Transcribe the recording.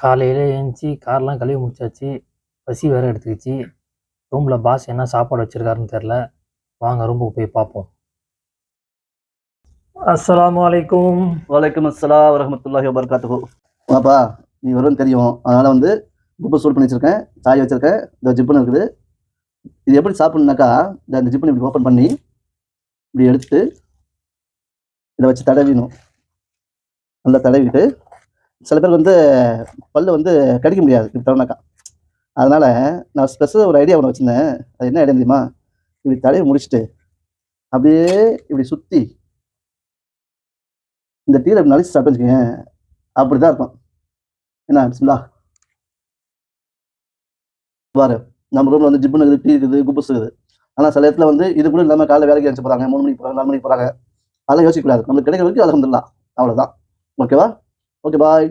காலையில எழுந்துச்சி கார்லாம் கழுவி முடிச்சாச்சு. பசி வேற எடுத்துக்கிச்சு. ரூம்ல பாஸ் என்ன சாப்பாடு வச்சிருக்காருன்னு தெரியல. வாங்க ரூமுக்கு போய் பார்ப்போம். அஸ்ஸலாமு அலைக்கும். வலைக்கம் அஸ்ஸலாம் வரஹ்மத்துல்லாஹி வபரகாத்துஹு. வாப்பா, நீ வரும்னு தெரியும். அதனால வந்து குப்பை சூடு பண்ணி வச்சிருக்கேன், சாய் வச்சிருக்கேன், இந்த ஜிப்புன்னு இருக்குது. இது எப்படி சாப்பிடணுனாக்கா, இந்த ஜிப்புன்னு இப்படி ஓப்பன் பண்ணி இப்படி எடுத்து இதை வச்சு தடவிடணும். நல்லா தடவிட்டு, சில பேர் வந்து பல்லு வந்து கடிக்க முடியாது இப்படி தடவினாக்கா. அதனால நான் ஸ்பெஷலாக ஒரு ஐடியா ஒன்று வச்சிருந்தேன். அது என்ன ஐடியா தெரியுமா? இப்படி தடவி முடிச்சுட்டு அப்படியே இப்படி சுற்றி இந்த டீரை இப்படி நலிச்சு சாப்பிட்டு வச்சுக்கோங்க, அப்படிதான் இருக்கும். என்ன பிஸ்மில்லா. பாரு, நம்ம ரூம்ல வந்து ஜிப்புன்னு இருக்குது, டீ இருக்குது, குபுஸ் இருக்குது. ஆனால் சில இடத்துல வந்து இது கூட இல்லாமல் காலைல வேலைக்கு எழுந்து போகிறாங்க, 3 மணிக்கு போகிறாங்க, 4 மணிக்கு போகிறாங்க. அதெல்லாம் யோசிக்கக்கூடாது. நம்மளுக்கு கிடைக்கிற வரைக்கும் அல்ஹம்துலில்லாஹ். அவ்வளோதான். ஓகேவா? ஓகே, பாய்.